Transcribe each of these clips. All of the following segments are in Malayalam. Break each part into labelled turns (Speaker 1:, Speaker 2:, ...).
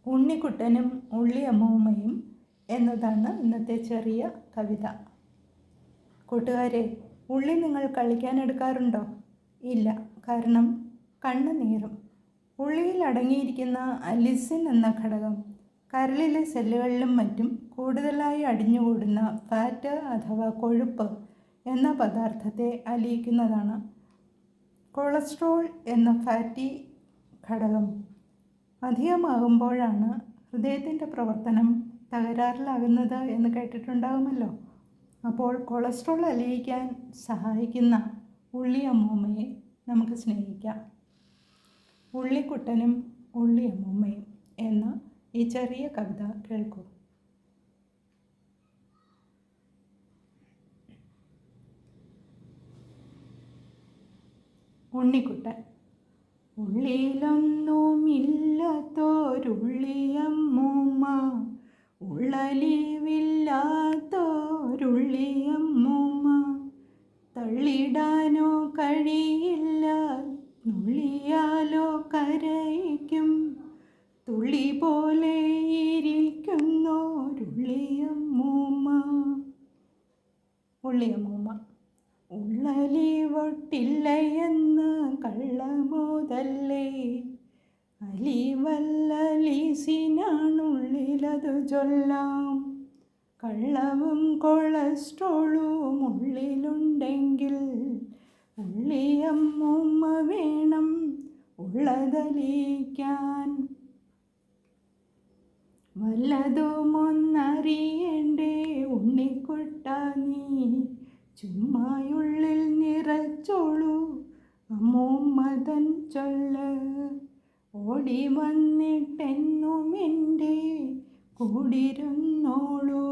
Speaker 1: ഉണ്ണിക്കുട്ടനും ഉള്ളിയമ്മൂമ്മയും എന്നതാണ് ഇന്നത്തെ ചെറിയ കവിത. കൂട്ടുകാരെ, ഉള്ളി നിങ്ങൾ കളിക്കാനെടുക്കാറുണ്ടോ? ഇല്ല, കാരണം കണ്ണ് നീറും. ഉള്ളിയിൽ അടങ്ങിയിരിക്കുന്ന അലിസിൻ എന്ന ഘടകം കരളിലെ സെല്ലുകളിലും മറ്റും കൂടുതലായി അടിഞ്ഞുകൂടുന്ന ഫാറ്റ് അഥവാ കൊഴുപ്പ് എന്ന പദാർത്ഥത്തെ അലിയിക്കുന്നതാണ്. കൊളസ്ട്രോൾ എന്ന ഫാറ്റി ഘടകം അധികമാകുമ്പോഴാണ് ഹൃദയത്തിൻ്റെ പ്രവർത്തനം തകരാറിലാകുന്നത് എന്ന് കേട്ടിട്ടുണ്ടാകുമല്ലോ. അപ്പോൾ കൊളസ്ട്രോൾ അലിയിക്കാൻ സഹായിക്കുന്ന ഉള്ളിയമ്മൂമ്മയെ നമുക്ക് സ്നേഹിക്കാം. ഉള്ളിക്കുട്ടനും ഉള്ളിയമ്മൂമ്മയും എന്ന ഈ ചെറിയ കവിത കേൾക്കൂ. ഉണ്ണിക്കുട്ടൻ. ഉള്ളിലൊന്നുമില്ലാത്തോരുള്ളിയമ്മൂമ്മ, ഉള്ളലിവില്ലാത്തോരുള്ളിയമ്മൂമ്മ, തള്ളിടാനോ കഴിയില്ല നുള്ളിയാലോ കരയിക്കും, തുള്ളി പോലെ ഇരിക്കുന്നോരുള്ളിയമ്മൂമ്മ. ഉള്ളിയമ്മൂമ്മ. ഉള്ളലിവൊട്ടില്ലയെന്ന് കള്ളമോതല്ലേ, അലിവല്ലലീസിനാണുള്ളിലതു ചൊല്ലാം. കള്ളവും കൊളസ്ട്രോളും ഉള്ളിലുണ്ടെങ്കിൽ ഉള്ളിയമ്മൂമ്മ വേണം ഉള്ളതലിയിക്കാൻ. വല്ലതുമൊന്നറിയണ്ടേ ഉണ്ണിക്കുട്ട നീ, ചുമ്മായുള്ളിൽ നിറച്ചോളൂ അമ്മൂമ്മതൻ ചൊല്ല്. ഓടി വന്നിട്ടെന്നും എൻ്റെ കൂടിരുന്നോളൂ,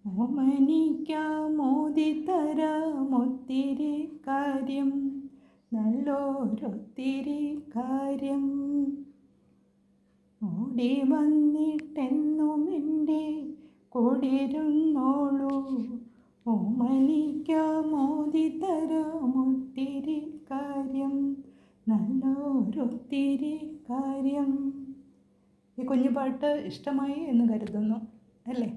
Speaker 1: ഓമനിക്കാമോദിത്തരാമൊത്തിരി കാര്യം, നല്ലൊരൊത്തിരി കാര്യം. ഓടി വന്നിട്ടെന്നും എൻ്റെ കൂടിരുന്നോളൂ, ഓമനിക്കാമോദിത്തരാമൊത്തിരി കാര്യം, നല്ലൊരൊത്തിരി കാര്യം. ഈ കുഞ്ഞുപാട്ട് ഇഷ്ടമായി എന്ന് കരുതുന്നു, അല്ലേ?